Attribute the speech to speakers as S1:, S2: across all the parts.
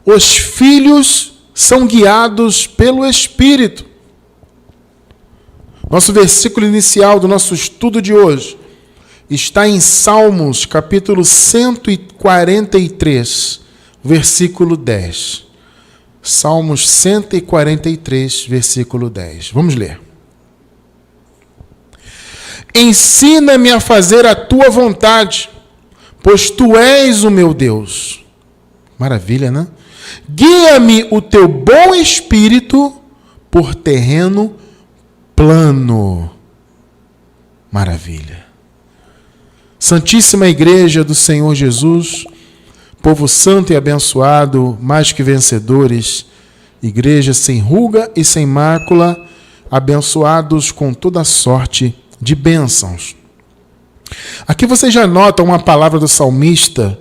S1: os filhos são guiados pelo Espírito. Nosso versículo inicial do nosso estudo de hoje está em Salmos, capítulo 143, versículo 10. Salmos 143, versículo 10. Vamos ler. Ensina-me a fazer a tua vontade, pois tu és o meu Deus. Maravilha, né? Guia-me o teu bom espírito por terreno plano. Maravilha. Santíssima Igreja do Senhor Jesus, povo santo e abençoado, mais que vencedores, igreja sem ruga e sem mácula, abençoados com toda sorte de bênçãos. Aqui você já nota uma palavra do salmista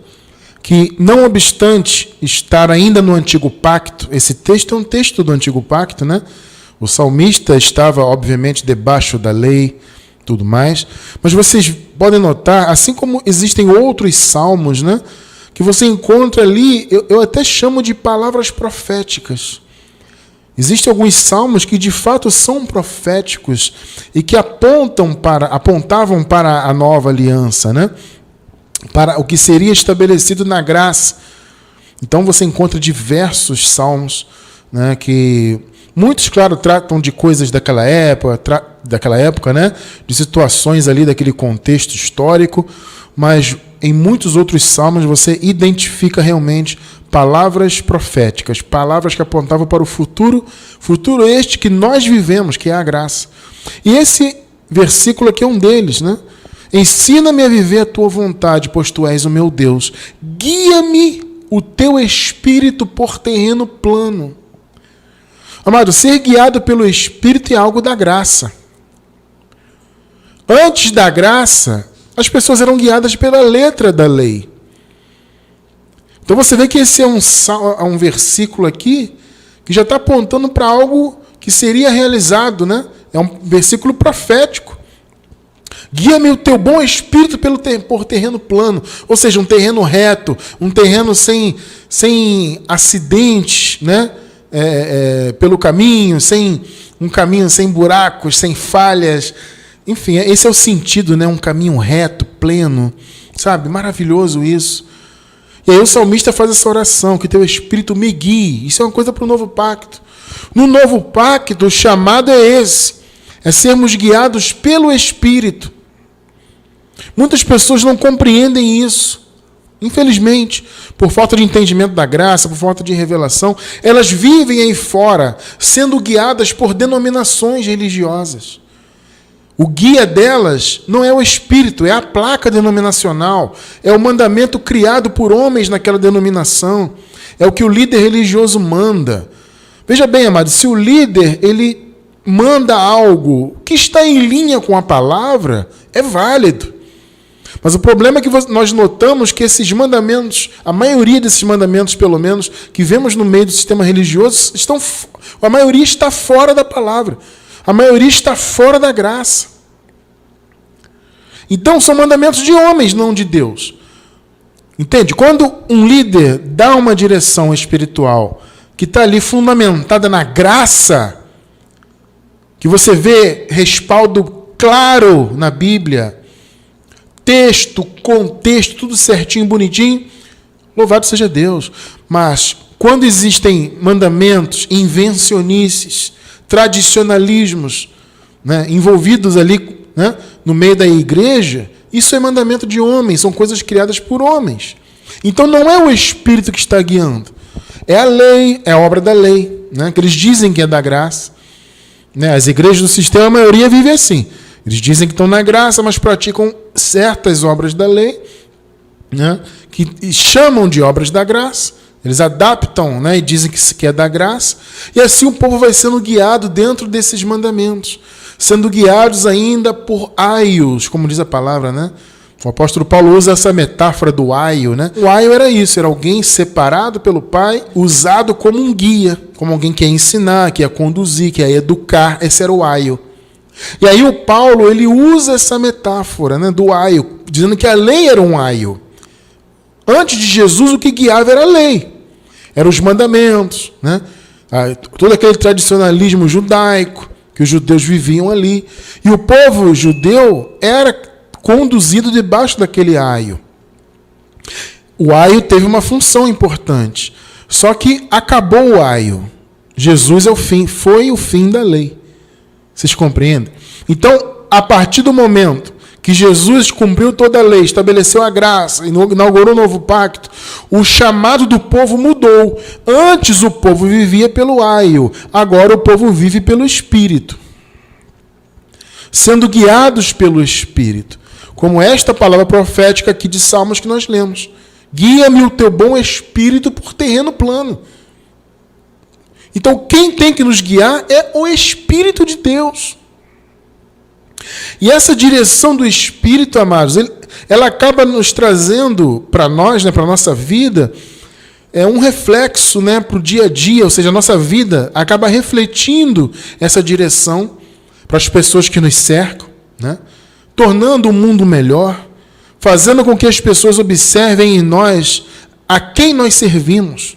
S1: que, não obstante estar ainda no Antigo Pacto, esse texto é um texto do Antigo Pacto, né? O salmista estava, obviamente, debaixo da lei, tudo mais, mas vocês podem notar, assim como existem outros salmos, né? Que você encontra ali, eu até chamo de palavras proféticas. Existem alguns salmos que de fato são proféticos e que apontavam para a nova aliança, né? Para o que seria estabelecido na graça. Então você encontra diversos salmos, né, que muitos, claro, tratam de coisas daquela época, né, de situações ali daquele contexto histórico, mas em muitos outros salmos você identifica realmente palavras proféticas, palavras que apontavam para o futuro este que nós vivemos, que é a graça. E esse versículo aqui é um deles, né? Ensina-me a viver a tua vontade, pois tu és o meu Deus. Guia-me o teu espírito por terreno plano. Amado, ser guiado pelo Espírito é algo da graça. Antes da graça, as pessoas eram guiadas pela letra da lei. Então você vê que esse é um versículo aqui que já está apontando para algo que seria realizado, né? É um versículo profético. Guia-me o teu bom espírito por terreno plano, ou seja, um terreno reto, um terreno sem acidentes, né? Pelo caminho, um caminho sem buracos, sem falhas. Enfim, esse é o sentido, né? Um caminho reto, pleno, sabe? Maravilhoso isso. E aí o salmista faz essa oração, que teu espírito me guie. Isso é uma coisa para o novo pacto. No novo pacto, o chamado é esse, é sermos guiados pelo Espírito. Muitas pessoas não compreendem isso. Infelizmente, por falta de entendimento da graça, por falta de revelação, elas vivem aí fora, sendo guiadas por denominações religiosas. O guia delas não é o Espírito, é a placa denominacional, é o mandamento criado por homens naquela denominação, é o que o líder religioso manda. Veja bem, amado, se o líder ele manda algo que está em linha com a palavra, é válido. Mas o problema é que nós notamos que esses mandamentos, a maioria desses mandamentos, pelo menos, que vemos no meio do sistema religioso, a maioria está fora da palavra. A maioria está fora da graça. Então, são mandamentos de homens, não de Deus. Entende? Quando um líder dá uma direção espiritual que está ali fundamentada na graça, que você vê respaldo claro na Bíblia, texto, contexto, tudo certinho, bonitinho, louvado seja Deus. Mas, quando existem mandamentos, invencionices, tradicionalismos, né, envolvidos ali, né, no meio da igreja, isso é mandamento de homens, são coisas criadas por homens. Então não é o Espírito que está guiando, é a lei, é a obra da lei, né, que eles dizem que é da graça. Né, as igrejas do sistema, a maioria vive assim. Eles dizem que estão na graça, mas praticam certas obras da lei, né, que chamam de obras da graça. Eles adaptam, né, e dizem que é da graça. E assim o povo vai sendo guiado dentro desses mandamentos. Sendo guiados ainda por aios, como diz a palavra, né? O apóstolo Paulo usa essa metáfora do aio, né? O aio era isso, era alguém separado pelo Pai, usado como um guia, como alguém que ia ensinar, que ia conduzir, que ia educar. Esse era o aio. E aí o Paulo, ele usa essa metáfora, né, do aio, dizendo que a lei era um aio. Antes de Jesus, o que guiava era a lei. Eram os mandamentos, né? Todo aquele tradicionalismo judaico que os judeus viviam ali. E o povo judeu era conduzido debaixo daquele aio. O aio teve uma função importante. Só que acabou o aio. Jesus é o fim, foi o fim da lei. Vocês compreendem? Então, a partir do momento que Jesus cumpriu toda a lei, estabeleceu a graça, inaugurou um novo pacto, o chamado do povo mudou. Antes o povo vivia pelo aio, agora o povo vive pelo Espírito. Sendo guiados pelo Espírito. Como esta palavra profética aqui de Salmos que nós lemos. Guia-me o teu bom Espírito por terreno plano. Então quem tem que nos guiar é o Espírito de Deus. E essa direção do Espírito, amados, ela acaba nos trazendo para nós, né, para a nossa vida, um reflexo, né, para o dia a dia, ou seja, a nossa vida acaba refletindo essa direção para as pessoas que nos cercam, né, tornando o mundo melhor, fazendo com que as pessoas observem em nós a quem nós servimos.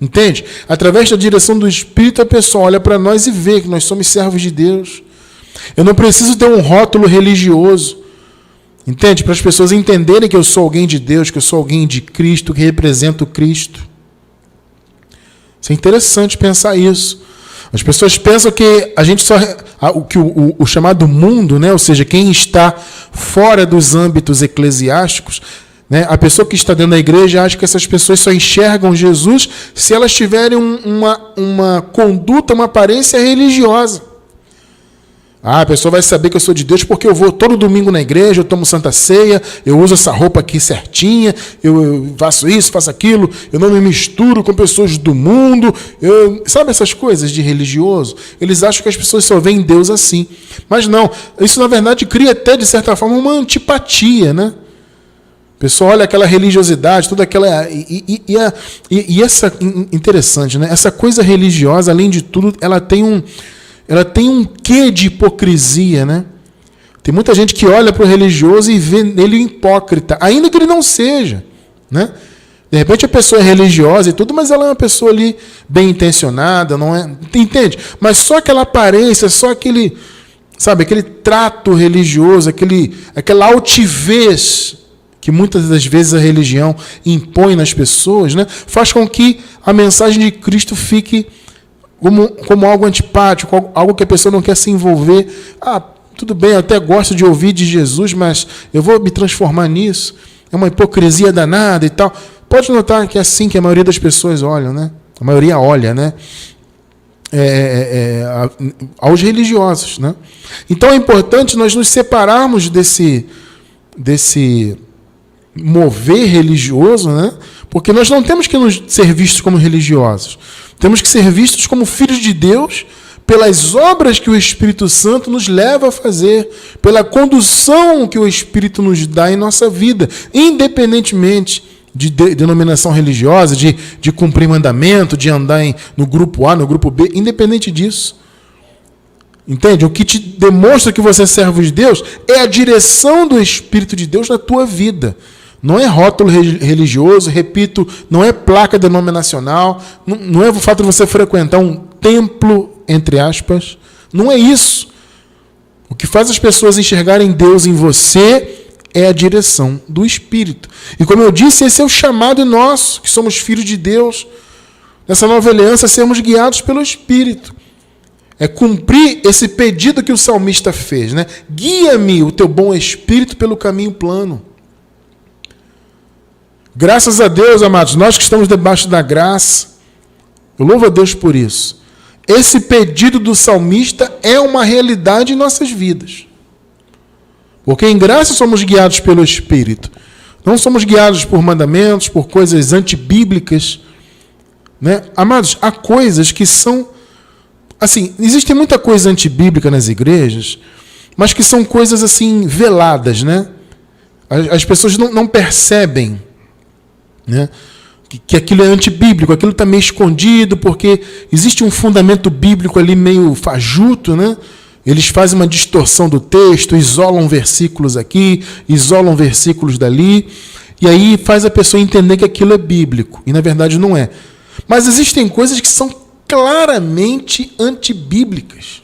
S1: Entende? Através da direção do Espírito, a pessoa olha para nós e vê que nós somos servos de Deus. Eu não preciso ter um rótulo religioso, entende? Para as pessoas entenderem que eu sou alguém de Deus, que eu sou alguém de Cristo, que represento Cristo. Isso é interessante pensar isso. As pessoas pensam que a gente só... o chamado mundo, né? Ou seja, quem está fora dos âmbitos eclesiásticos, né? A pessoa que está dentro da igreja acha que essas pessoas só enxergam Jesus se elas tiverem uma conduta, uma aparência religiosa. A pessoa vai saber que eu sou de Deus porque eu vou todo domingo na igreja, eu tomo Santa Ceia, eu uso essa roupa aqui certinha, eu faço isso, faço aquilo, eu não me misturo com pessoas do mundo. Sabe essas coisas de religioso? Eles acham que as pessoas só veem Deus assim. Mas não, isso na verdade cria até de certa forma uma antipatia, né? A pessoa olha aquela religiosidade, toda aquela... E essa... Interessante, né? Essa coisa religiosa, além de tudo, ela tem um quê de hipocrisia, né? Tem muita gente que olha para o religioso e vê nele hipócrita, ainda que ele não seja, né? De repente a pessoa é religiosa e tudo, mas ela é uma pessoa ali bem intencionada, não é? Entende? Mas só aquela aparência, só aquele, sabe, aquele trato religioso, aquela altivez que muitas das vezes a religião impõe nas pessoas, né? Faz com que a mensagem de Cristo fique como algo antipático, algo que a pessoa não quer se envolver. Tudo bem, eu até gosto de ouvir de Jesus, mas eu vou me transformar nisso. É uma hipocrisia danada e tal. Pode notar que é assim que a maioria das pessoas olham, né? A maioria olha, né? Aos religiosos, né? Então é importante nós nos separarmos desse mover religioso, né? Porque nós não temos que nos ser vistos como religiosos. Temos que ser vistos como filhos de Deus pelas obras que o Espírito Santo nos leva a fazer, pela condução que o Espírito nos dá em nossa vida, independentemente de denominação religiosa, de cumprir mandamento, de andar no grupo A, no grupo B, independente disso. Entende? O que te demonstra que você é servo de Deus é a direção do Espírito de Deus na tua vida. Não é rótulo religioso, repito, não é placa denominacional, não é o fato de você frequentar um templo, entre aspas, não é isso. O que faz as pessoas enxergarem Deus em você é a direção do Espírito. E como eu disse, esse é o chamado nosso, que somos filhos de Deus, nessa nova aliança, sermos guiados pelo Espírito. É cumprir esse pedido que o salmista fez, né? Guia-me o teu bom Espírito pelo caminho plano. Graças a Deus, amados, nós que estamos debaixo da graça, eu louvo a Deus por isso. Esse pedido do salmista é uma realidade em nossas vidas. Porque em graça somos guiados pelo Espírito. Não somos guiados por mandamentos, por coisas antibíblicas, né? Amados, há coisas que são... Assim, existe muita coisa antibíblica nas igrejas, mas que são coisas assim veladas, né? As pessoas não percebem, né? Que aquilo é antibíblico, aquilo está meio escondido, porque existe um fundamento bíblico ali meio fajuto, né? Eles fazem uma distorção do texto, isolam versículos aqui, isolam versículos dali, e aí faz a pessoa entender que aquilo é bíblico, e na verdade não é. Mas existem coisas que são claramente antibíblicas.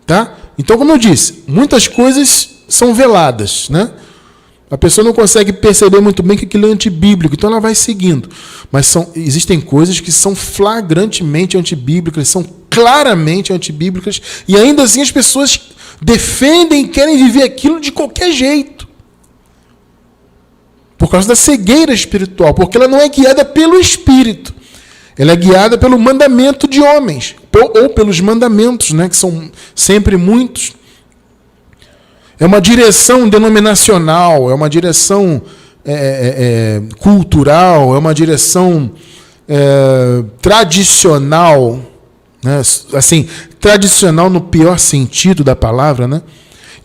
S1: Tá? Então, como eu disse, muitas coisas são veladas, né? A pessoa não consegue perceber muito bem que aquilo é antibíblico, então ela vai seguindo. Mas existem coisas que são flagrantemente antibíblicas, são claramente antibíblicas, e ainda assim as pessoas defendem e querem viver aquilo de qualquer jeito. Por causa da cegueira espiritual, porque ela não é guiada pelo Espírito. Ela é guiada pelo mandamento de homens, ou pelos mandamentos, né, que são sempre muitos. É uma direção denominacional, é uma direção cultural, é uma direção tradicional, né? Assim, tradicional no pior sentido da palavra, né?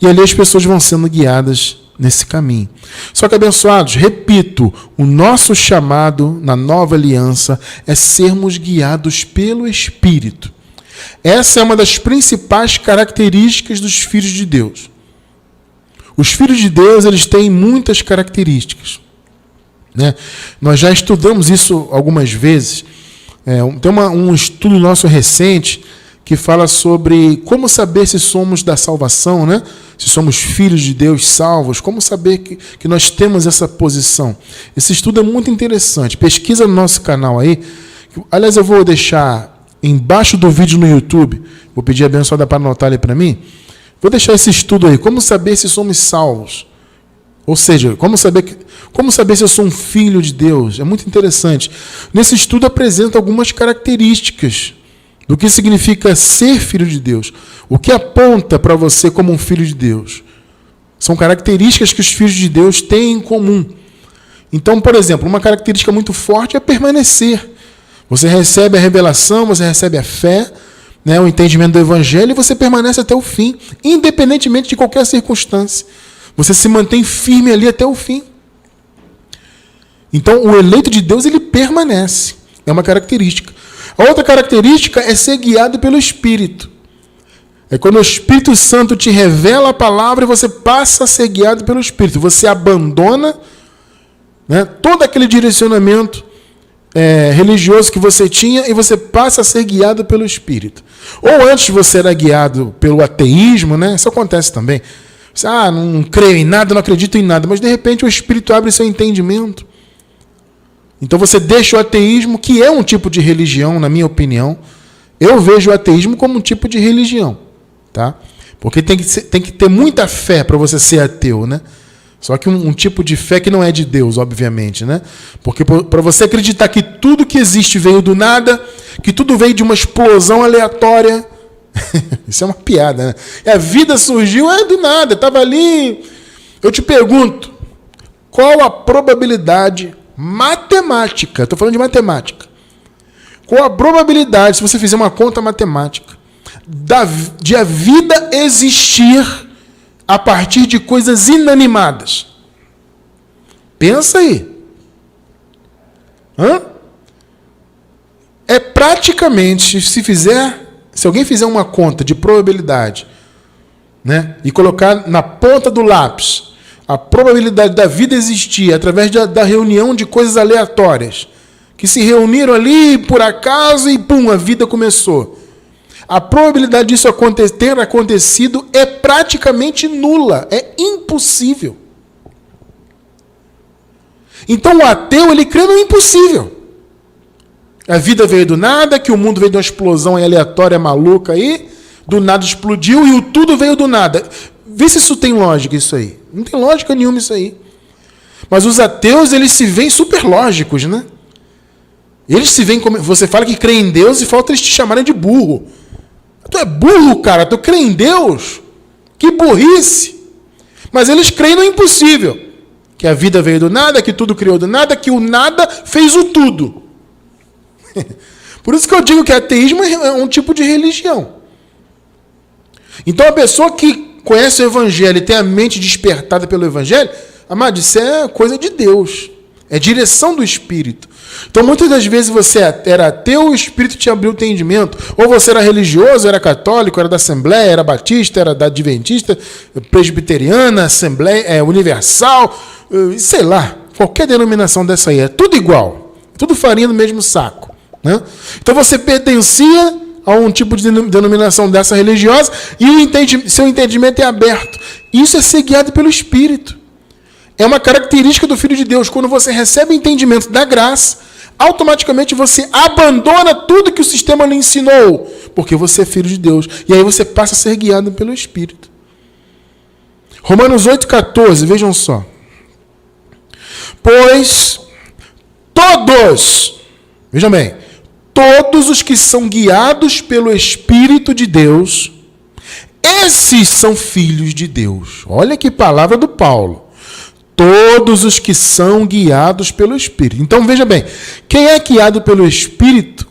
S1: E ali as pessoas vão sendo guiadas nesse caminho. Só que, abençoados, repito, o nosso chamado na nova aliança é sermos guiados pelo Espírito. Essa é uma das principais características dos filhos de Deus. Os filhos de Deus, eles têm muitas características, né? Nós já estudamos isso algumas vezes. Tem um estudo nosso recente que fala sobre como saber se somos da salvação, né? Se somos filhos de Deus salvos, como saber que nós temos essa posição. Esse estudo é muito interessante. Pesquisa no nosso canal aí. Aliás, eu vou deixar embaixo do vídeo no YouTube, vou pedir a abençoada para anotar ali para mim. Vou deixar esse estudo aí, como saber se somos salvos. Ou seja, como saber se eu sou um filho de Deus. É muito interessante. Nesse estudo apresenta algumas características do que significa ser filho de Deus. O que aponta para você como um filho de Deus? São características que os filhos de Deus têm em comum. Então, por exemplo, uma característica muito forte é permanecer. Você recebe a revelação, você recebe a fé, né, o entendimento do Evangelho, e você permanece até o fim, independentemente de qualquer circunstância. Você se mantém firme ali até o fim. Então, o eleito de Deus, ele permanece. É uma característica. A outra característica é ser guiado pelo Espírito. É quando o Espírito Santo te revela a palavra e você passa a ser guiado pelo Espírito. Você abandona, né, todo aquele direcionamento religioso que você tinha e você passa a ser guiado pelo Espírito. Ou antes você era guiado pelo ateísmo, né? Isso acontece também. Você, não creio em nada, não acredito em nada, mas de repente o Espírito abre seu entendimento. Então você deixa o ateísmo, que é um tipo de religião, na minha opinião. Eu vejo o ateísmo como um tipo de religião, tá? Porque tem que ter muita fé para você ser ateu, né? Só que um tipo de fé que não é de Deus, obviamente, né? Porque para você acreditar que tudo que existe veio do nada, que tudo veio de uma explosão aleatória, isso é uma piada, né? A vida surgiu do nada, estava ali. Eu te pergunto, qual a probabilidade matemática, estou falando de matemática, qual a probabilidade, se você fizer uma conta matemática, de a vida existir a partir de coisas inanimadas? Pensa aí. É praticamente, se alguém fizer uma conta de probabilidade, né, e colocar na ponta do lápis a probabilidade da vida existir através da reunião de coisas aleatórias, que se reuniram ali por acaso e pum, a vida começou. A probabilidade disso ter acontecido é praticamente nula, é impossível. Então o ateu, ele crê no impossível. A vida veio do nada, que o mundo veio de uma explosão aleatória, maluca aí, do nada explodiu e o tudo veio do nada. Vê se isso tem lógica, isso aí. Não tem lógica nenhuma isso aí. Mas os ateus, eles se veem super lógicos, né? Eles se veem como... Você fala que crê em Deus e falta eles te chamarem de burro. Tu é burro, cara. Tu crê em Deus? Que burrice. Mas eles creem no impossível. Que a vida veio do nada, que tudo criou do nada, que o nada fez o tudo. Por isso que eu digo que ateísmo é um tipo de religião. Então a pessoa que conhece o Evangelho e tem a mente despertada pelo Evangelho, amado, isso é coisa de Deus. É direção do Espírito. Então, muitas das vezes você era ateu e o Espírito te abriu o entendimento. Ou você era religioso, era católico, era da Assembleia, era batista, era da Adventista, presbiteriana, Assembleia, universal, sei lá, qualquer denominação dessa aí. É tudo igual. Tudo farinha do mesmo saco, né? Então você pertencia a um tipo de denominação dessa religiosa e seu entendimento é aberto. Isso é ser guiado pelo Espírito. É uma característica do Filho de Deus. Quando você recebe o entendimento da graça, automaticamente você abandona tudo que o sistema lhe ensinou, porque você é filho de Deus. E aí você passa a ser guiado pelo Espírito. Romanos 8,14, vejam só. Pois todos, vejam bem, todos os que são guiados pelo Espírito de Deus, esses são filhos de Deus. Olha que palavra do Paulo. Todos os que são guiados pelo Espírito. Então, veja bem, quem é guiado pelo Espírito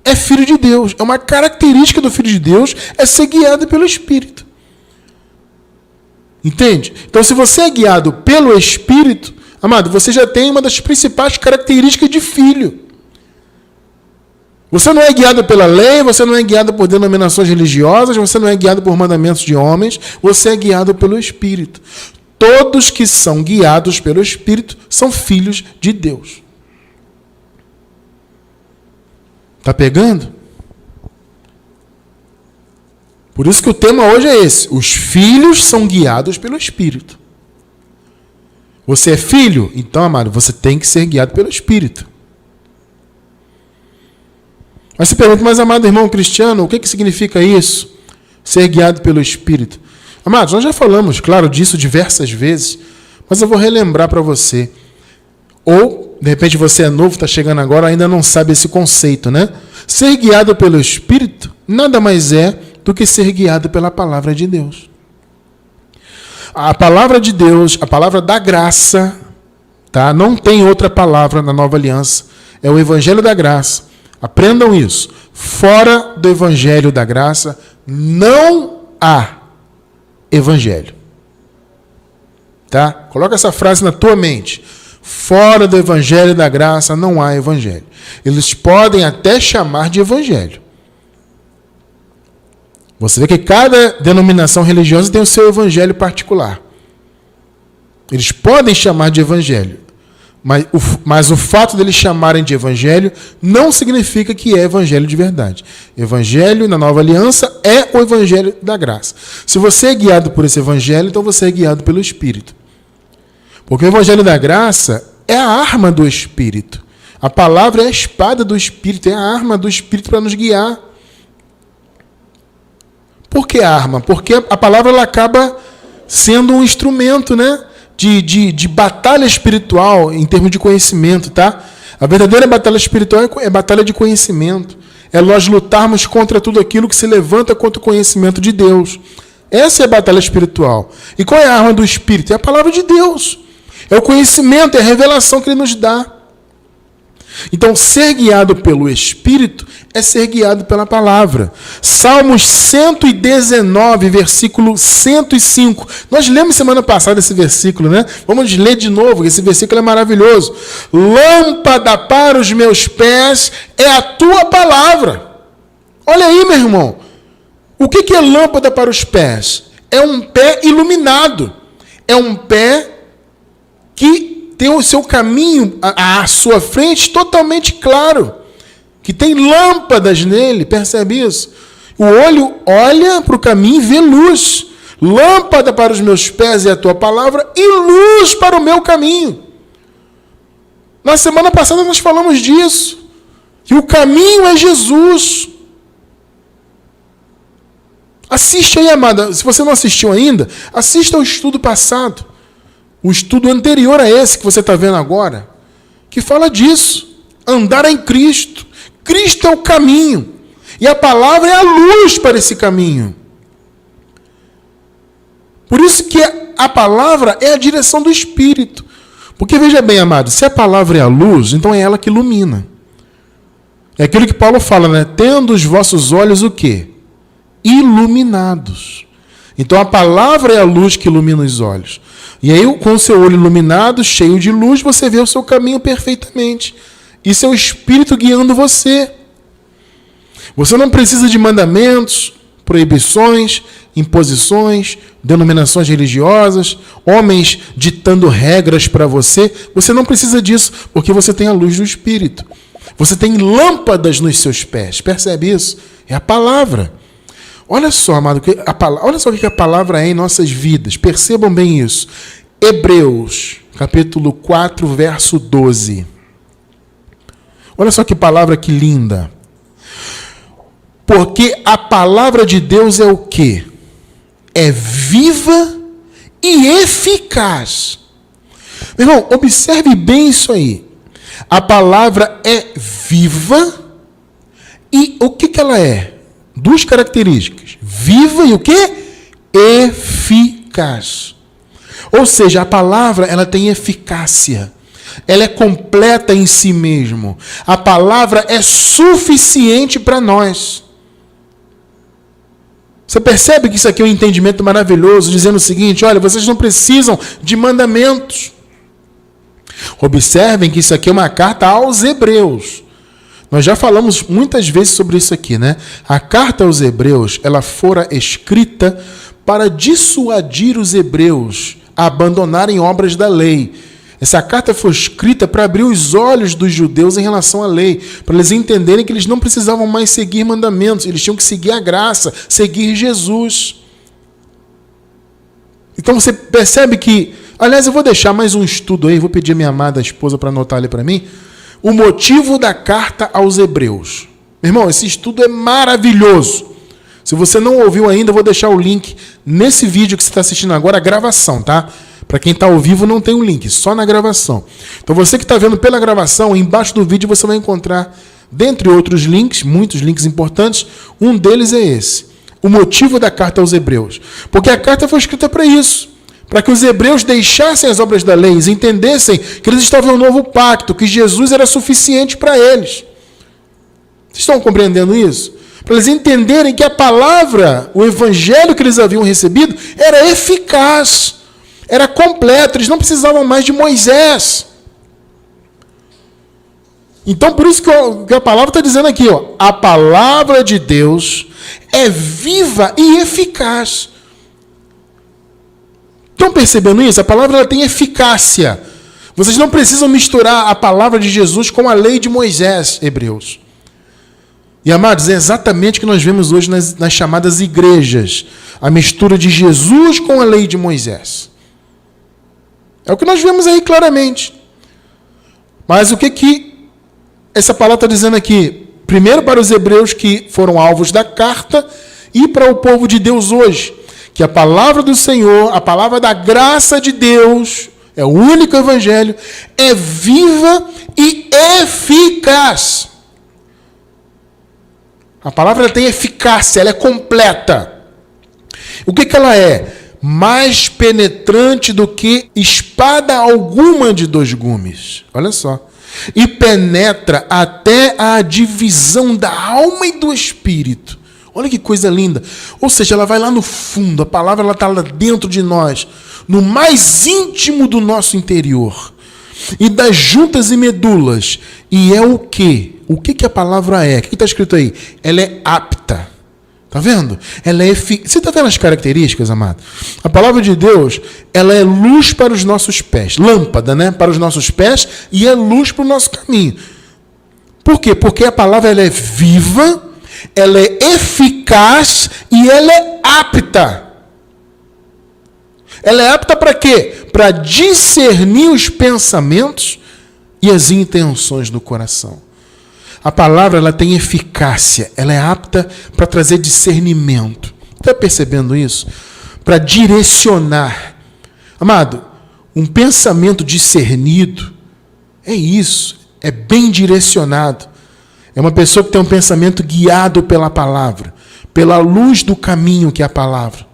S1: é filho de Deus. É uma característica do filho de Deus, é ser guiado pelo Espírito. Entende? Então, se você é guiado pelo Espírito, amado, você já tem uma das principais características de filho. Você não é guiado pela lei, você não é guiado por denominações religiosas, você não é guiado por mandamentos de homens, você é guiado pelo Espírito. Todos que são guiados pelo Espírito são filhos de Deus. Está pegando? Por isso que o tema hoje é esse. Os filhos são guiados pelo Espírito. Você é filho? Então, amado, você tem que ser guiado pelo Espírito. Mas se pergunta, mas amado irmão cristiano, o que significa isso? Ser guiado pelo Espírito. Amados, nós já falamos, claro, disso diversas vezes, mas eu vou relembrar para você. Ou, de repente, você é novo, está chegando agora, ainda não sabe esse conceito, né? Ser guiado pelo Espírito nada mais é do que ser guiado pela palavra de Deus. A palavra de Deus, a palavra da graça, tá? Não tem outra palavra na Nova Aliança. É o Evangelho da Graça. Aprendam isso. Fora do Evangelho da Graça, não há Evangelho. Tá? Coloca essa frase na tua mente. Fora do Evangelho da Graça não há Evangelho. Eles podem até chamar de Evangelho. Você vê que cada denominação religiosa tem o seu Evangelho particular. Eles podem chamar de Evangelho. Mas o fato deles chamarem de Evangelho não significa que é Evangelho de verdade. Evangelho na Nova Aliança é o Evangelho da graça. Se você é guiado por esse Evangelho, então você é guiado pelo Espírito. Porque o Evangelho da graça é a arma do Espírito. A palavra é a espada do Espírito, é a arma do Espírito para nos guiar. Por que arma? Porque a palavra ela acaba sendo um instrumento, né? De batalha espiritual em termos de conhecimento, tá? A verdadeira batalha espiritual é batalha de conhecimento. É nós lutarmos contra tudo aquilo que se levanta contra o conhecimento de Deus. Essa é a batalha espiritual. E qual é a arma do Espírito? É a palavra de Deus. É o conhecimento, é a revelação que Ele nos dá. Então, ser guiado pelo Espírito é ser guiado pela palavra. Salmos 119, versículo 105. Nós lemos semana passada esse versículo, né? Vamos ler de novo, esse versículo é maravilhoso. Lâmpada para os meus pés é a tua palavra. Olha aí, meu irmão. O que é lâmpada para os pés? É um pé iluminado. É um pé que tem o seu caminho à sua frente totalmente claro. Que tem lâmpadas nele, percebe isso? O olho olha para o caminho e vê luz. Lâmpada para os meus pés é a tua palavra e luz para o meu caminho. Na semana passada nós falamos disso. Que o caminho é Jesus. Assiste aí, amada. Se você não assistiu ainda, assista ao estudo passado. O estudo anterior a esse que você está vendo agora. Que fala disso. Andar em Cristo. Cristo é o caminho. E a palavra é a luz para esse caminho. Por isso que a palavra é a direção do Espírito. Porque veja bem, amado, se a palavra é a luz, então é ela que ilumina. É aquilo que Paulo fala, né? Tendo os vossos olhos o quê? Iluminados. Então a palavra é a luz que ilumina os olhos. E aí, com o seu olho iluminado, cheio de luz, você vê o seu caminho perfeitamente. Isso é o Espírito guiando você. Você não precisa de mandamentos proibições, imposições, denominações religiosas, homens ditando regras para você. Você não precisa disso, porque você tem a luz do Espírito. Você tem lâmpadas nos seus pés. Percebe isso? É a palavra. Olha só, amado, olha só o que a palavra é em nossas vidas. Percebam bem isso. Hebreus, capítulo 4, verso 12. Olha só que palavra que linda. Porque a palavra de Deus é o quê? É viva e eficaz. Meu irmão, observe bem isso aí. A palavra é viva e o que ela é? Duas características. Viva e o quê? Eficaz. Ou seja, a palavra ela tem eficácia. Ela é completa em si mesmo. A palavra é suficiente para nós. Você percebe que isso aqui é um entendimento maravilhoso, dizendo o seguinte: olha, vocês não precisam de mandamentos. Observem que isso aqui é uma carta aos Hebreus. Nós já falamos muitas vezes sobre isso aqui, né? A carta aos Hebreus, ela fora escrita para dissuadir os hebreus a abandonarem obras da lei. Essa carta foi escrita para abrir os olhos dos judeus em relação à lei, para eles entenderem que eles não precisavam mais seguir mandamentos, eles tinham que seguir a graça, seguir Jesus. Então você percebe que, aliás, eu vou deixar mais um estudo aí, vou pedir a minha amada esposa para anotar ali para mim, o motivo da carta aos Hebreus. Meu irmão, esse estudo é maravilhoso. Se você não ouviu ainda, eu vou deixar o link nesse vídeo que você está assistindo agora, a gravação, tá? Para quem está ao vivo não tem um link, só na gravação. Então você que está vendo pela gravação, embaixo do vídeo você vai encontrar, dentre outros links, muitos links importantes, um deles é esse. O motivo da carta aos Hebreus. Porque a carta foi escrita para isso. Para que os hebreus deixassem as obras da lei, entendessem que eles estavam em um novo pacto, que Jesus era suficiente para eles. Vocês estão compreendendo isso? Para eles entenderem que a palavra, o evangelho que eles haviam recebido, era eficaz, era completo, eles não precisavam mais de Moisés. Então, por isso que a palavra está dizendo aqui, ó, a palavra de Deus é viva e eficaz. Estão percebendo isso? A palavra ela tem eficácia. Vocês não precisam misturar a palavra de Jesus com a lei de Moisés, hebreus. E, amados, é exatamente o que nós vemos hoje nas chamadas igrejas. A mistura de Jesus com a lei de Moisés. É o que nós vemos aí claramente. Mas o que essa palavra está dizendo aqui? Primeiro para os hebreus que foram alvos da carta e para o povo de Deus hoje. Que a palavra do Senhor, a palavra da graça de Deus, é o único evangelho, é viva e eficaz. A palavra tem eficácia, ela é completa. O que ela é? Mais penetrante do que espada alguma de 2 gumes. Olha só. E penetra até a divisão da alma e do espírito. Olha que coisa linda. Ou seja, ela vai lá no fundo. A palavra está lá dentro de nós. No mais íntimo do nosso interior. E das juntas e medulas. E é o quê? O que a palavra é? O que está escrito aí? Ela é apta. Está vendo? Ela é eficaz. Você está vendo as características, amado? A palavra de Deus, ela é luz para os nossos pés. Lâmpada, né? Para os nossos pés e é luz para o nosso caminho. Por quê? Porque a palavra ela é viva, ela é eficaz e ela é apta. Ela é apta para quê? Para discernir os pensamentos e as intenções do coração. A palavra ela tem eficácia, ela é apta para trazer discernimento. Está percebendo isso? Para direcionar. Amado, um pensamento discernido é isso, é bem direcionado. É uma pessoa que tem um pensamento guiado pela palavra, pela luz do caminho que é a palavra.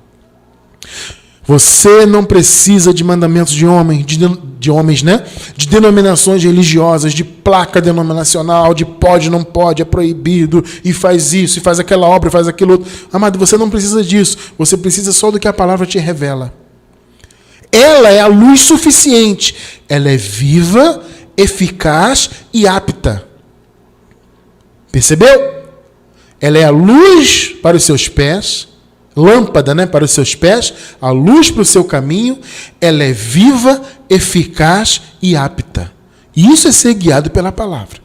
S1: Você não precisa de mandamentos de homens, né? De denominações religiosas, de placa denominacional, de pode, não pode, é proibido, e faz isso, e faz aquela obra, e faz aquilo outro. Amado, você não precisa disso. Você precisa só do que a palavra te revela. Ela é a luz suficiente. Ela é viva, eficaz e apta. Percebeu? Ela é a luz para os seus pés, lâmpada, né, para os seus pés, a luz para o seu caminho. Ela é viva, eficaz e apta. E isso é ser guiado pela palavra.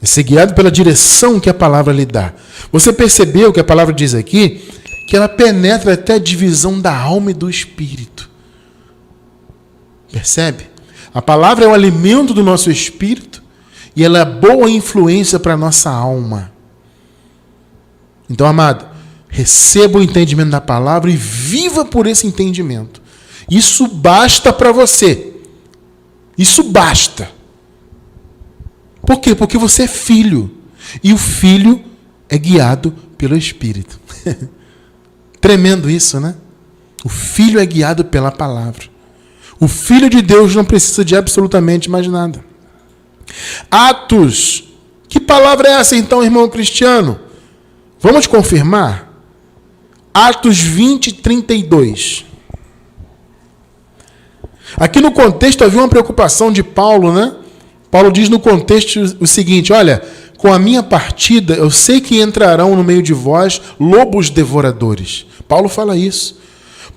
S1: É ser guiado pela direção que a palavra lhe dá. Você percebeu que a palavra diz aqui que ela penetra até a divisão da alma e do espírito. Percebe? A palavra é o alimento do nosso espírito e ela é boa influência para a nossa alma. Então, amado, receba o entendimento da palavra e viva por esse entendimento. Isso basta para você. Isso basta. Por quê? Porque você é filho. E o filho é guiado pelo Espírito. Tremendo isso, né? O filho é guiado pela palavra. O filho de Deus não precisa de absolutamente mais nada. Atos. Que palavra é essa então, irmão cristiano? Vamos confirmar? Atos 20, 32. Aqui no contexto havia uma preocupação de Paulo, né? Paulo diz no contexto o seguinte: olha, com a minha partida eu sei que entrarão no meio de vós lobos devoradores. Paulo fala isso.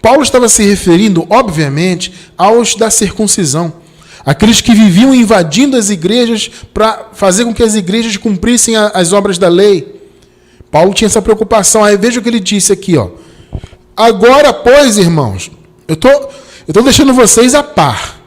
S1: Paulo estava se referindo, obviamente, aos da circuncisão. Aqueles que viviam invadindo as igrejas para fazer com que as igrejas cumprissem as obras da lei. Paulo tinha essa preocupação. Aí veja o que ele disse aqui, ó. Agora, pois, irmãos, eu tô deixando vocês a par.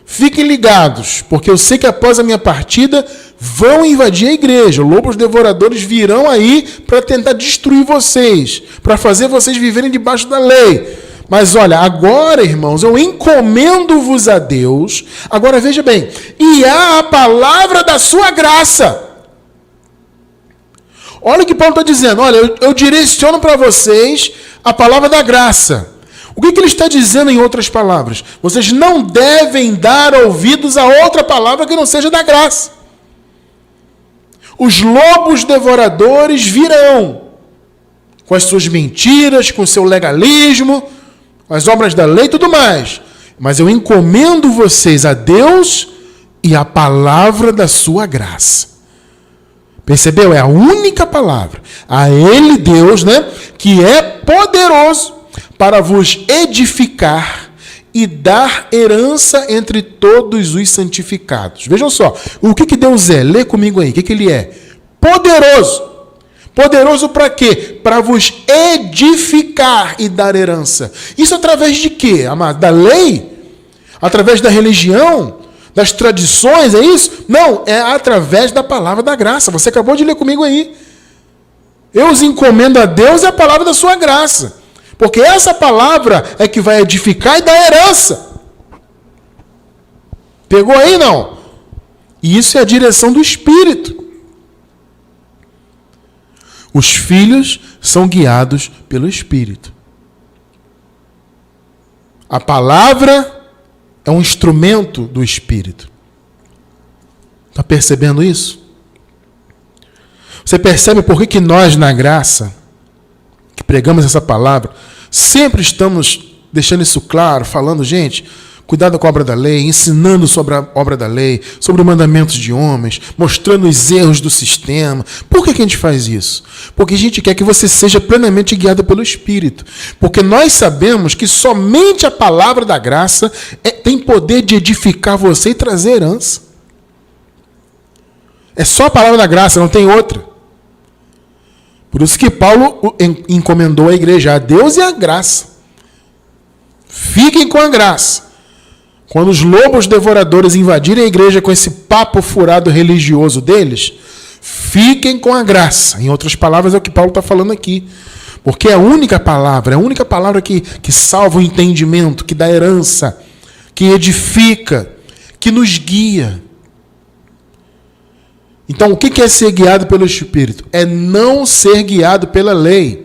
S1: Fiquem ligados, porque eu sei que após a minha partida vão invadir a igreja. Lobos devoradores virão aí para tentar destruir vocês, para fazer vocês viverem debaixo da lei. Mas olha, agora, irmãos, eu encomendo-vos a Deus. Agora veja bem, e há a palavra da sua graça. Olha o que Paulo está dizendo. Olha, eu direciono para vocês a palavra da graça. O que ele está dizendo em outras palavras? Vocês não devem dar ouvidos a outra palavra que não seja da graça. Os lobos devoradores virão com as suas mentiras, com o seu legalismo, as obras da lei e tudo mais. Mas eu encomendo vocês a Deus e a palavra da sua graça. Percebeu? É a única palavra. A Ele, Deus, né, que é poderoso para vos edificar e dar herança entre todos os santificados. Vejam só, o que Deus é? Lê comigo aí, o que Ele é? Poderoso. Poderoso para quê? Para vos edificar e dar herança. Isso através de quê, amado? Da lei? Através da religião? Das tradições, é isso? Não, é através da palavra da graça. Você acabou de ler comigo aí. Eu os encomendo a Deus e a palavra da sua graça. Porque essa palavra é que vai edificar e dar herança. Pegou aí, não? E isso é a direção do Espírito. Os filhos são guiados pelo Espírito. A palavra é um instrumento do Espírito. Está percebendo isso? Você percebe por que nós, na graça, que pregamos essa palavra, sempre estamos deixando isso claro, falando, gente, cuidado com a obra da lei, ensinando sobre a obra da lei, sobre os mandamentos de homens, mostrando os erros do sistema. Por que a gente faz isso? Porque a gente quer que você seja plenamente guiado pelo Espírito. Porque nós sabemos que somente a palavra da graça tem poder de edificar você e trazer herança. É só a palavra da graça, não tem outra. Por isso que Paulo encomendou a igreja a Deus e a graça. Fiquem com a graça. Quando os lobos devoradores invadirem a igreja com esse papo furado religioso deles, fiquem com a graça. Em outras palavras, é o que Paulo está falando aqui. Porque é a única palavra que salva o entendimento, que dá herança, que edifica, que nos guia. Então, o que é ser guiado pelo Espírito? É não ser guiado pela lei.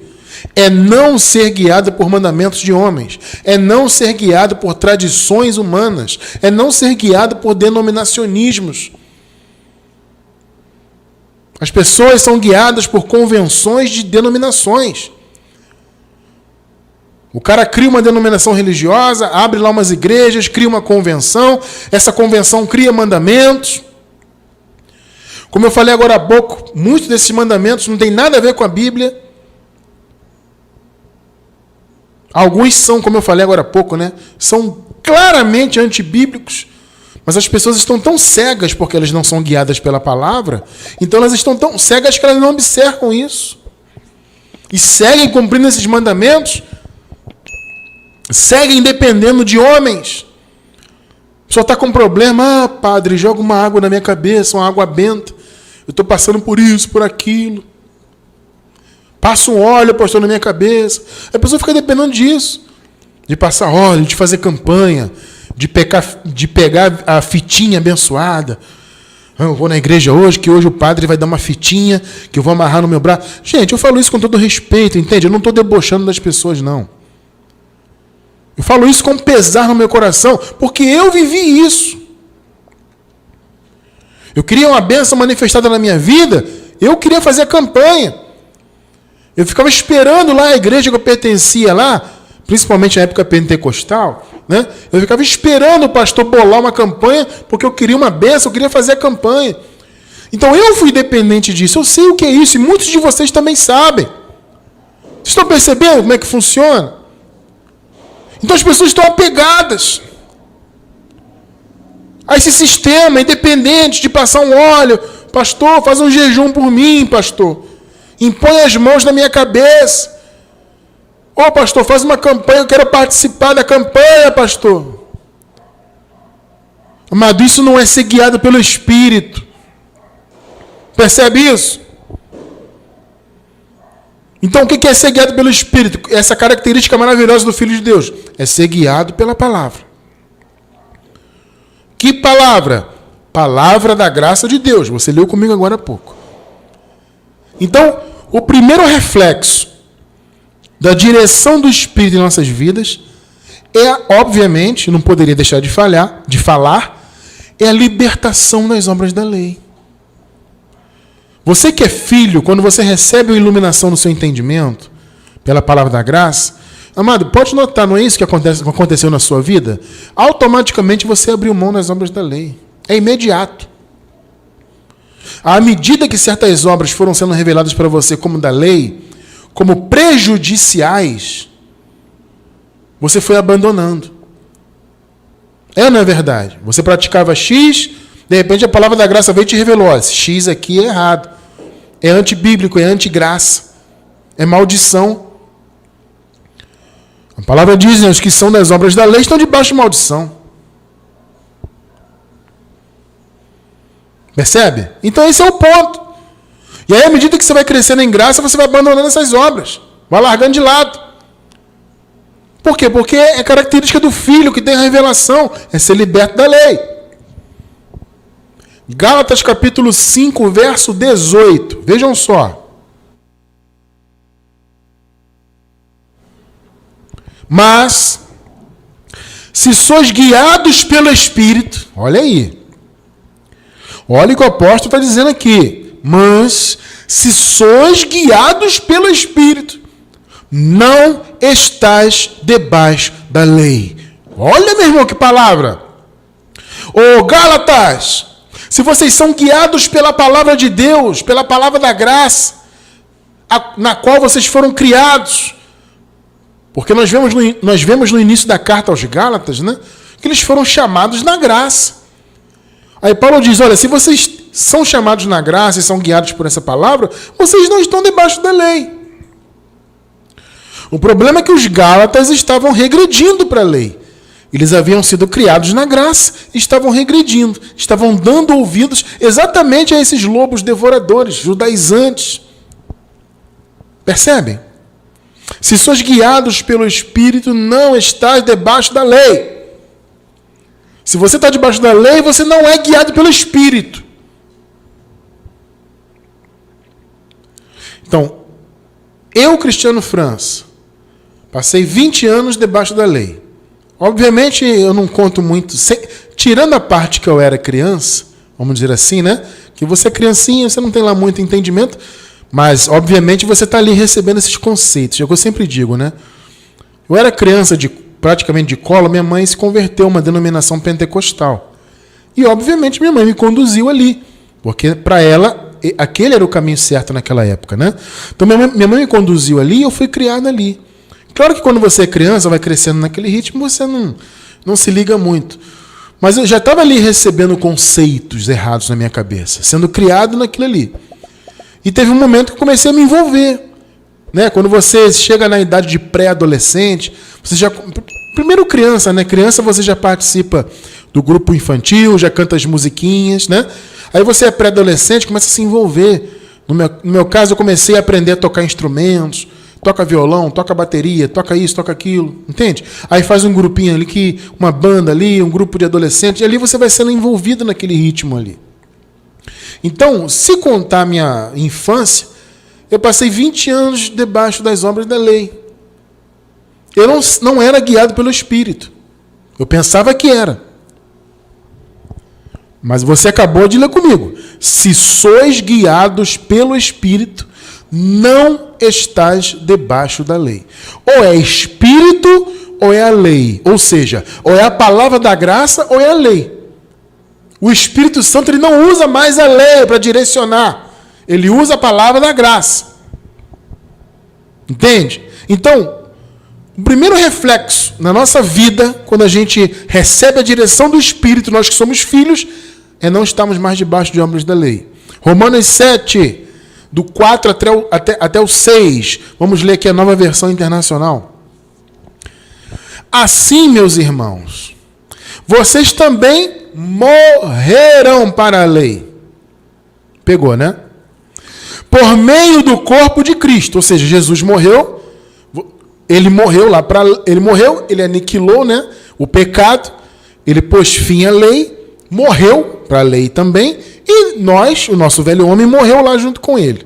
S1: É não ser guiado por mandamentos de homens. É não ser guiado por tradições humanas. É não ser guiado por denominacionismos. As pessoas são guiadas por convenções de denominações. O cara cria uma denominação religiosa, abre lá umas igrejas, cria uma convenção. Essa convenção cria mandamentos. Como eu falei agora há pouco, muitos desses mandamentos não têm nada a ver com a Bíblia. Alguns são, como eu falei agora há pouco, né? São claramente antibíblicos. Mas as pessoas estão tão cegas porque elas não são guiadas pela palavra, então elas estão tão cegas que elas não observam isso. E seguem cumprindo esses mandamentos, seguem dependendo de homens. Só está com problema, padre, joga uma água na minha cabeça, uma água benta. Eu estou passando por isso, por aquilo. Passa um óleo, pastor, na minha cabeça. A pessoa fica dependendo disso. De passar óleo, de fazer campanha, de pegar a fitinha abençoada. Eu vou na igreja hoje, que hoje o padre vai dar uma fitinha, que eu vou amarrar no meu braço. Gente, eu falo isso com todo respeito, entende? Eu não estou debochando das pessoas, não. Eu falo isso com pesar no meu coração, porque eu vivi isso. Eu queria uma bênção manifestada na minha vida, eu queria fazer a campanha. Eu ficava esperando lá a igreja que eu pertencia lá, principalmente na época pentecostal, né? Eu ficava esperando o pastor bolar uma campanha, porque eu queria uma bênção, eu queria fazer a campanha. Então eu fui dependente disso, eu sei o que é isso, e muitos de vocês também sabem. Vocês estão percebendo como é que funciona? Então as pessoas estão apegadas a esse sistema, independente de passar um óleo. Pastor, faz um jejum por mim, pastor. Impõe as mãos na minha cabeça. Ô, pastor, faz uma campanha, eu quero participar da campanha, pastor. Amado, isso não é ser guiado pelo Espírito. Percebe isso? Então, o que é ser guiado pelo Espírito? Essa característica maravilhosa do Filho de Deus. É ser guiado pela palavra. Que palavra? Palavra da graça de Deus. Você leu comigo agora há pouco. Então, o primeiro reflexo da direção do Espírito em nossas vidas é, obviamente, não poderia deixar de falar, é a libertação das obras da lei. Você que é filho, quando você recebe a iluminação do seu entendimento, pela palavra da graça, amado, pode notar, não é isso que aconteceu na sua vida? Automaticamente você abriu mão das obras da lei. É imediato. À medida que certas obras foram sendo reveladas para você como da lei, como prejudiciais, você foi abandonando. Não é verdade? Você praticava X, de repente a palavra da graça veio e te revelou, ó, X aqui é errado, é antibíblico, é antigraça, é maldição. A palavra diz, né, os que são das obras da lei estão debaixo de maldição. Percebe? Então esse é o ponto. E aí, à medida que você vai crescendo em graça, você vai abandonando essas obras. Vai largando de lado. Por quê? Porque é característica do filho que tem a revelação. É ser liberto da lei. Gálatas capítulo 5, verso 18. Vejam só. Mas, se sois guiados pelo Espírito, olha aí. Olha o que o apóstolo está dizendo aqui. Mas, se sois guiados pelo Espírito, não estais debaixo da lei. Olha, meu irmão, que palavra. Ô Gálatas, se vocês são guiados pela palavra de Deus, pela palavra da graça, na qual vocês foram criados, porque nós vemos no início da carta aos Gálatas, né, que eles foram chamados na graça. Aí Paulo diz, olha, se vocês são chamados na graça e são guiados por essa palavra, vocês não estão debaixo da lei. O problema é que os Gálatas estavam regredindo para a lei. Eles haviam sido criados na graça e estavam regredindo, estavam dando ouvidos exatamente a esses lobos devoradores, judaizantes. Percebem? Se sois guiados pelo Espírito, não estáis debaixo da lei. Se você está debaixo da lei, você não é guiado pelo Espírito. Então, eu, Cristiano França, passei 20 anos debaixo da lei. Obviamente, eu não conto muito, tirando a parte que eu era criança, vamos dizer assim, né? Que você é criancinha, você não tem lá muito entendimento, mas, obviamente, você está ali recebendo esses conceitos. É o que eu sempre digo, né? Eu era criança praticamente de colo, minha mãe se converteu a uma denominação pentecostal. E, obviamente, minha mãe me conduziu ali. Porque para ela, aquele era o caminho certo naquela época, né? Então minha mãe me conduziu ali e eu fui criado ali. Claro que quando você é criança, vai crescendo naquele ritmo, você não se liga muito. Mas eu já estava ali recebendo conceitos errados na minha cabeça, sendo criado naquilo ali. E teve um momento que eu comecei a me envolver. Né? Quando você chega na idade de pré-adolescente, você já... Primeiro criança, né? Criança você já participa do grupo infantil, já canta as musiquinhas, né? Aí você é pré-adolescente, começa a se envolver. No meu caso, eu comecei a aprender a tocar instrumentos, toca violão, toca bateria, toca isso, toca aquilo, entende? Aí faz um grupinho ali, uma banda ali, um grupo de adolescentes, e ali você vai sendo envolvido naquele ritmo ali. Então, se contar minha infância, eu passei 20 anos debaixo das obras da lei. Eu não era guiado pelo Espírito. Eu pensava que era. Mas você acabou de ler comigo. Se sois guiados pelo Espírito, não estás debaixo da lei. Ou é Espírito, ou é a lei. Ou seja, ou é a palavra da graça, ou é a lei. O Espírito Santo ele não usa mais a lei para direcionar. Ele usa a palavra da graça. Entende? Então, o primeiro reflexo na nossa vida, quando a gente recebe a direção do Espírito, nós que somos filhos, é não estarmos mais debaixo de obras da lei. Romanos 7, do 4 até o 6. Vamos ler aqui a Nova Versão Internacional. Assim, meus irmãos, vocês também morreram para a lei. Pegou, né? Por meio do corpo de Cristo. Ou seja, Jesus morreu. Ele morreu lá para... Ele aniquilou, né, o pecado. Ele pôs fim à lei. Morreu para a lei também. E o nosso velho homem, morreu lá junto com ele.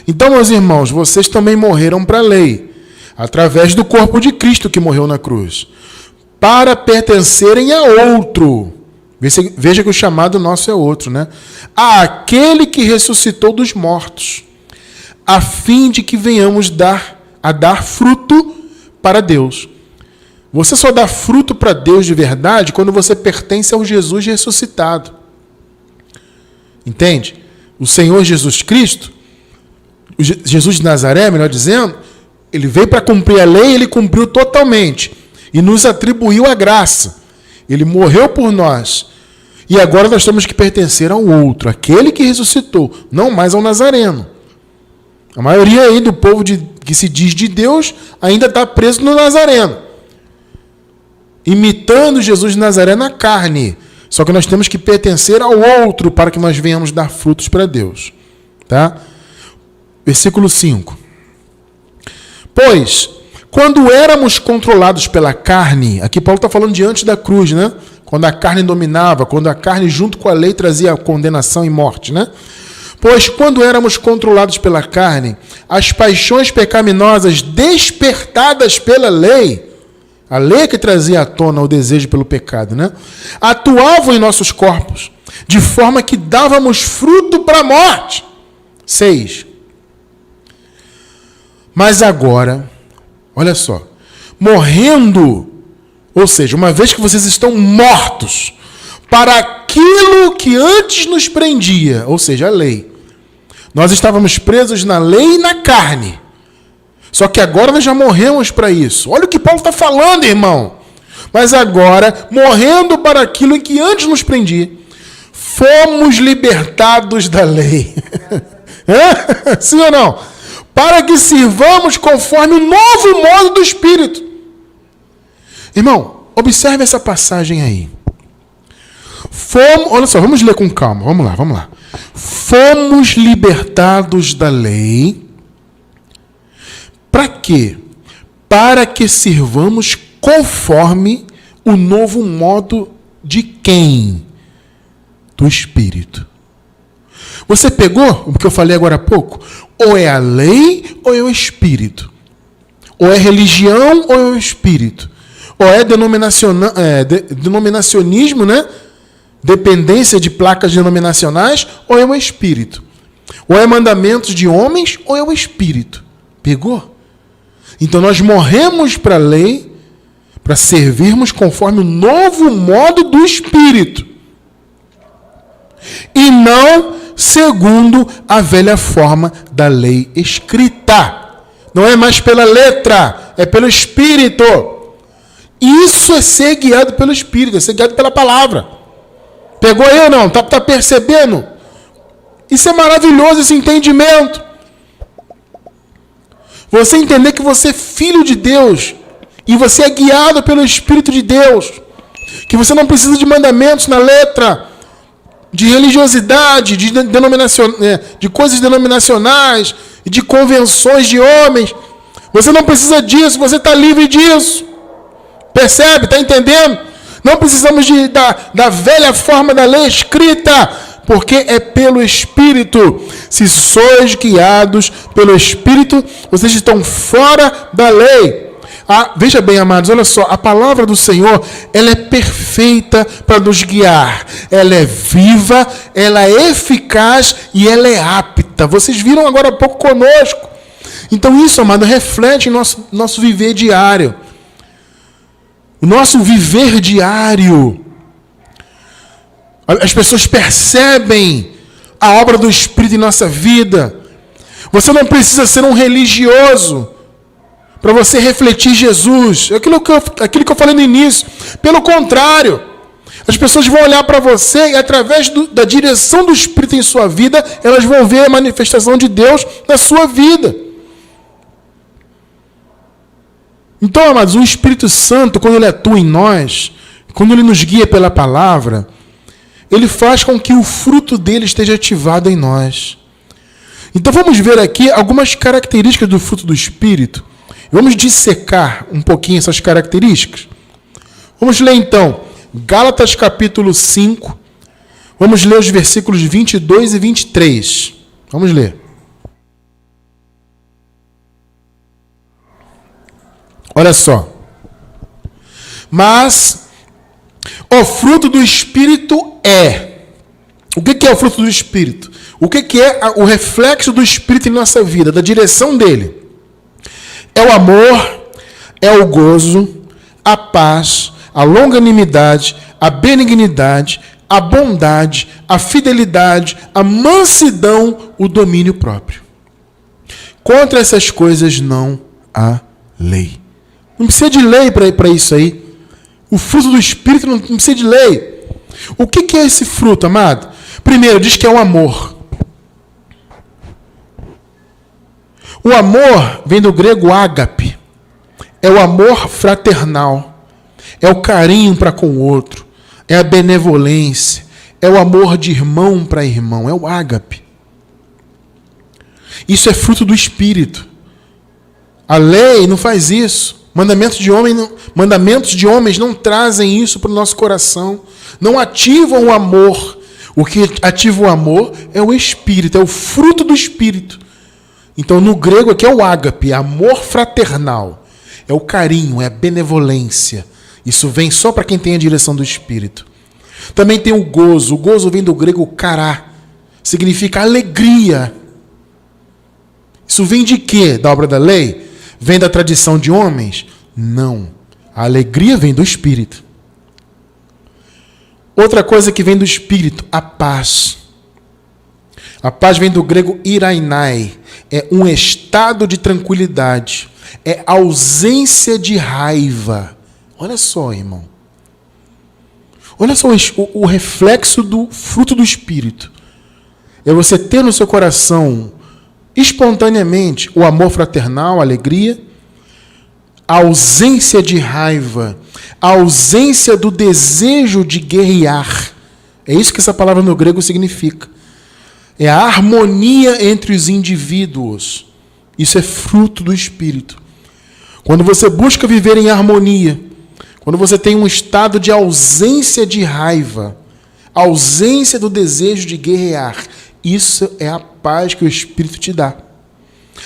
S1: Então, meus irmãos, vocês também morreram para a lei. Através do corpo de Cristo que morreu na cruz. Para pertencerem a outro. Veja que o chamado nosso é outro, né? Aquele que ressuscitou dos mortos, a fim de que venhamos a dar fruto para Deus. Você só dá fruto para Deus de verdade quando você pertence ao Jesus ressuscitado. Entende? O Senhor Jesus Cristo, Jesus de Nazaré, melhor dizendo, ele veio para cumprir a lei, ele cumpriu totalmente e nos atribuiu a graça. Ele morreu por nós. E agora nós temos que pertencer ao outro, aquele que ressuscitou, não mais ao Nazareno. A maioria aí do povo que se diz de Deus ainda está preso no Nazareno, imitando Jesus de Nazaré na carne. Só que nós temos que pertencer ao outro para que nós venhamos dar frutos para Deus. Tá? Versículo 5. Pois, quando éramos controlados pela carne, aqui Paulo está falando diante da cruz, né? Quando a carne dominava, quando a carne junto com a lei trazia condenação e morte, né? Pois quando éramos controlados pela carne, as paixões pecaminosas despertadas pela lei, a lei que trazia à tona o desejo pelo pecado, né? Atuavam em nossos corpos, de forma que dávamos fruto para a morte. 6. Mas agora, olha só, morrendo, ou seja, uma vez que vocês estão mortos para aquilo que antes nos prendia, ou seja, a lei. Nós estávamos presos na lei e na carne. Só que agora nós já morremos para isso. Olha o que Paulo está falando, irmão. Mas agora, morrendo para aquilo em que antes nos prendia, fomos libertados da lei. Sim ou não? Para que sirvamos conforme o novo modo do Espírito. Irmão, observe essa passagem aí. Olha só, vamos ler com calma. Vamos lá. Fomos libertados da lei. Para quê? Para que sirvamos conforme o novo modo de quem? Do Espírito. Você pegou o que eu falei agora há pouco? Ou é a lei ou é o Espírito. Ou é religião ou é o Espírito. Ou é denominacionismo, né? Dependência de placas denominacionais, ou é o Espírito. Ou é mandamentos de homens, ou é o Espírito. Pegou? Então nós morremos para a lei, para servirmos conforme o novo modo do Espírito. E não segundo a velha forma da lei escrita. Não é mais pela letra, é pelo Espírito. Isso é ser guiado pelo Espírito, é ser guiado pela palavra. Pegou aí ou não? Tá percebendo? Isso é maravilhoso, esse entendimento. Você entender que você é filho de Deus e você é guiado pelo Espírito de Deus. Que você não precisa de mandamentos na letra, de religiosidade, de coisas denominacionais, de convenções de homens. Você não precisa disso, você está livre disso. Percebe? Está entendendo? Não precisamos da velha forma da lei escrita, porque é pelo Espírito. Se sois guiados pelo Espírito, vocês estão fora da lei. Veja bem, amados, olha só, a palavra do Senhor, ela é perfeita para nos guiar. Ela é viva, ela é eficaz e ela é apta. Vocês viram agora há pouco conosco. Então isso, amado, reflete em nosso viver diário. O nosso viver diário. As pessoas percebem a obra do Espírito em nossa vida. Você não precisa ser um religioso para você refletir Jesus. Aquilo que eu falei no início. Pelo contrário, as pessoas vão olhar para você e através da direção do Espírito em sua vida, elas vão ver a manifestação de Deus na sua vida. Então, amados, o Espírito Santo, quando ele atua em nós, quando ele nos guia pela palavra, ele faz com que o fruto dele esteja ativado em nós. Então vamos ver aqui algumas características do fruto do Espírito. Vamos dissecar um pouquinho essas características. Vamos ler então Gálatas capítulo 5. Vamos ler os versículos 22 e 23. Vamos ler. Olha só. Mas o fruto do Espírito é. O que é o fruto do Espírito? O que é o reflexo do Espírito em nossa vida, da direção dele? É o amor, é o gozo, a paz, a longanimidade, a benignidade, a bondade, a fidelidade, a mansidão, o domínio próprio. Contra essas coisas não há lei. Não precisa de lei para isso aí. O fruto do Espírito não precisa de lei. O que é esse fruto, amado? Primeiro, diz que é o amor. O amor vem do grego ágape. É o amor fraternal. É o carinho para com o outro. É a benevolência. É o amor de irmão para irmão. É o ágape. Isso é fruto do Espírito. A lei não faz isso. Mandamentos de homens não trazem isso para o nosso coração. Não ativam o amor. O que ativa o amor é o Espírito. É o fruto do Espírito. Então, no grego aqui é o ágape, é amor fraternal. É o carinho, é a benevolência. Isso vem só para quem tem a direção do Espírito. Também tem o gozo. O gozo vem do grego kará. Significa alegria. Isso vem de quê? Da obra da lei? Vem da tradição de homens? Não. A alegria vem do Espírito. Outra coisa que vem do Espírito, a paz. A paz vem do grego irainai. É um estado de tranquilidade. É ausência de raiva. Olha só, irmão. Olha só o reflexo do fruto do Espírito. É você ter no seu coração, espontaneamente, o amor fraternal, a alegria, a ausência de raiva, a ausência do desejo de guerrear. É isso que essa palavra no grego significa. É a harmonia entre os indivíduos. Isso é fruto do Espírito. Quando você busca viver em harmonia, quando você tem um estado de ausência de raiva, ausência do desejo de guerrear, isso é a paz que o Espírito te dá.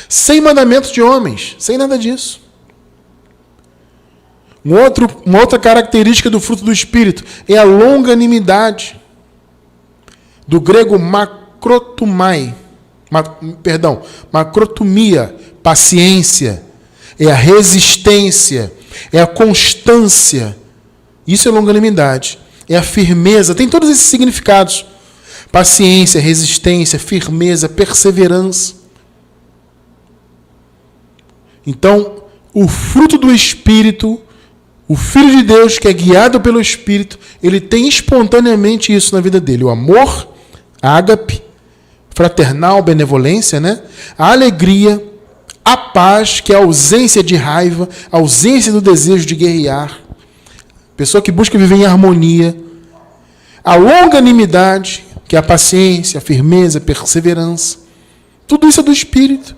S1: Sem mandamentos de homens, sem nada disso. Uma outra característica do fruto do Espírito é a longanimidade. Do grego macrotumia, paciência, é a resistência, é a constância. Isso é longanimidade, é a firmeza, tem todos esses significados. paciência, resistência, firmeza, perseverança. Então, o fruto do Espírito, o Filho de Deus, que é guiado pelo Espírito, ele tem espontaneamente isso na vida dele. O amor, a ágape, fraternal, benevolência, né? A alegria, a paz, que é a ausência de raiva, a ausência do desejo de guerrear. Pessoa que busca viver em harmonia. A longanimidade, que é a paciência, a firmeza, a perseverança. Tudo isso é do Espírito.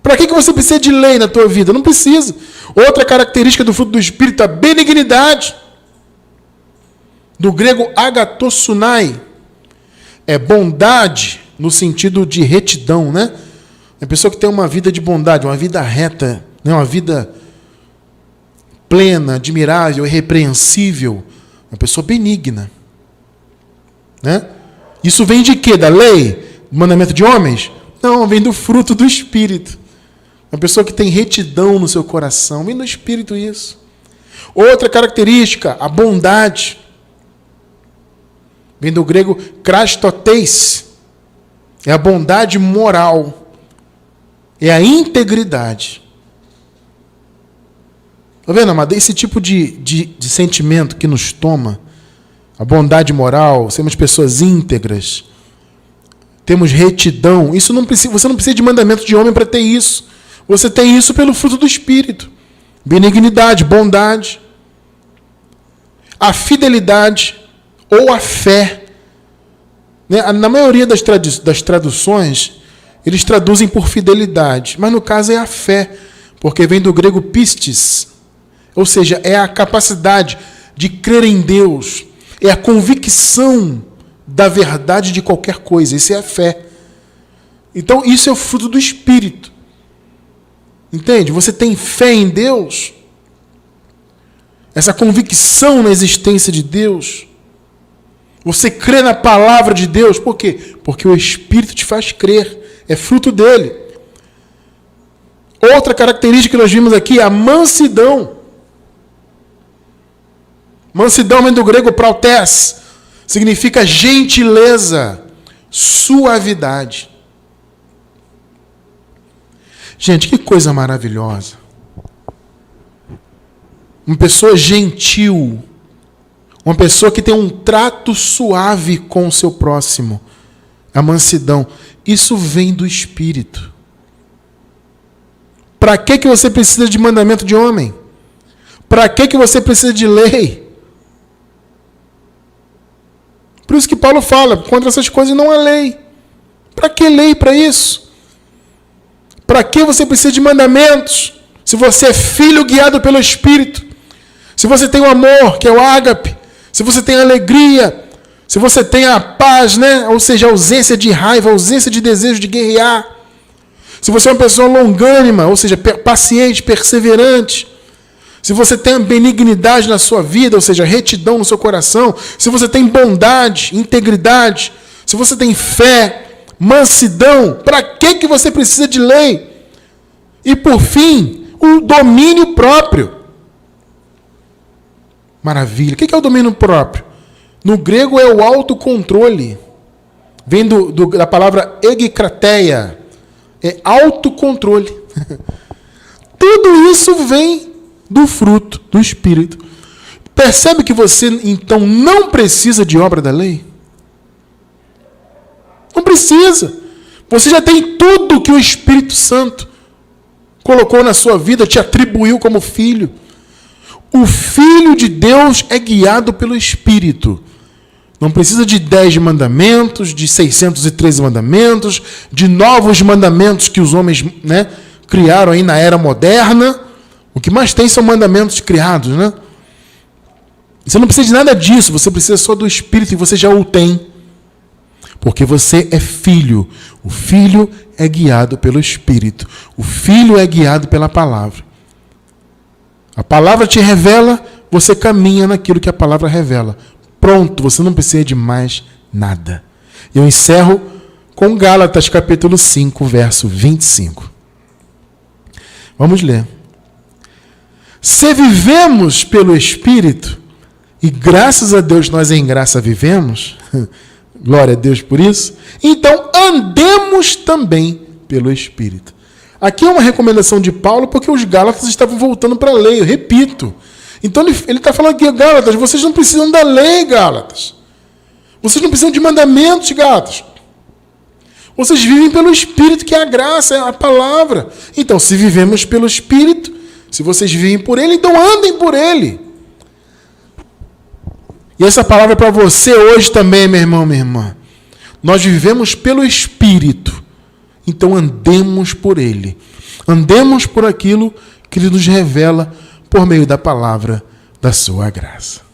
S1: Para que você precisa de lei na tua vida? Não precisa. Outra característica do fruto do Espírito é a benignidade. Do grego agatossunai. É bondade no sentido de retidão, né? É a pessoa que tem uma vida de bondade, uma vida reta, né? Uma vida plena, admirável, irrepreensível. Uma pessoa benigna. Né? Isso vem de quê? Da lei? Do mandamento de homens? Não, vem do fruto do Espírito. Uma pessoa que tem retidão no seu coração. Vem do Espírito isso. Outra característica, a bondade. Vem do grego krastoteis. É a bondade moral. É a integridade. Está vendo, amado? Esse tipo de sentimento que nos toma, a bondade moral, sermos pessoas íntegras, temos retidão, isso não precisa, você não precisa de mandamento de homem para ter isso. Você tem isso pelo fruto do Espírito. Benignidade, bondade. A fidelidade ou a fé. Né? Na maioria das traduções, eles traduzem por fidelidade, mas no caso é a fé, porque vem do grego pistis, ou seja, é a capacidade de crer em Deus, é a convicção da verdade de qualquer coisa, isso é a fé. Então isso é o fruto do Espírito. Entende? Você tem fé em Deus, essa convicção na existência de Deus, você crê na palavra de Deus, por quê? Porque o Espírito te faz crer, é fruto dele. Outra característica que nós vimos aqui é a mansidão. Mansidão vem do grego prautes, significa gentileza, suavidade. Gente, que coisa maravilhosa. Uma pessoa gentil, uma pessoa que tem um trato suave com o seu próximo, a mansidão, isso vem do Espírito. Para que você precisa de mandamento de homem? Para que você precisa de lei? Por isso que Paulo fala, contra essas coisas não há lei. Para que lei para isso? Para que você precisa de mandamentos? Se você é filho guiado pelo Espírito, se você tem o amor, que é o ágape, se você tem a alegria, se você tem a paz, né? Ou seja, a ausência de raiva, a ausência de desejo de guerrear, se você é uma pessoa longânima, ou seja, paciente, perseverante, se você tem a benignidade na sua vida, ou seja, retidão no seu coração, se você tem bondade, integridade, se você tem fé, mansidão, para que você precisa de lei? E por fim, o domínio próprio. Maravilha. O que é o domínio próprio? No grego é o autocontrole. Vem da palavra egikrateia. É autocontrole. Tudo isso vem do fruto do Espírito. Percebe que você, então, não precisa de obra da lei? Não precisa. Você já tem tudo que o Espírito Santo colocou na sua vida, te atribuiu como filho. O Filho de Deus é guiado pelo Espírito. Não precisa de 10 mandamentos, de 613 mandamentos, de novos mandamentos que os homens, né, criaram aí na era moderna. O que mais tem são mandamentos criados, né? Você não precisa de nada disso, você precisa só do Espírito e você já o tem. Porque você é filho. O filho é guiado pelo Espírito. O filho é guiado pela palavra. A palavra te revela, você caminha naquilo que a palavra revela. Pronto, você não precisa de mais nada. Eu encerro com Gálatas capítulo 5, verso 25. Vamos ler. Se vivemos pelo Espírito, e graças a Deus nós em graça vivemos, Glória a Deus por isso. Então, andemos também pelo Espírito. Aqui é uma recomendação de Paulo, porque os Gálatas estavam voltando para a lei, eu repito. Então, ele está falando aqui, Gálatas, vocês não precisam da lei, Gálatas. Vocês não precisam de mandamentos, Gálatas. Vocês vivem pelo Espírito, que é a graça, é a palavra. Então, se vivemos pelo Espírito, se vocês vivem por Ele, então andem por Ele. E essa palavra é para você hoje também, meu irmão, minha irmã. Nós vivemos pelo Espírito, então andemos por Ele. Andemos por aquilo que Ele nos revela por meio da palavra da sua graça.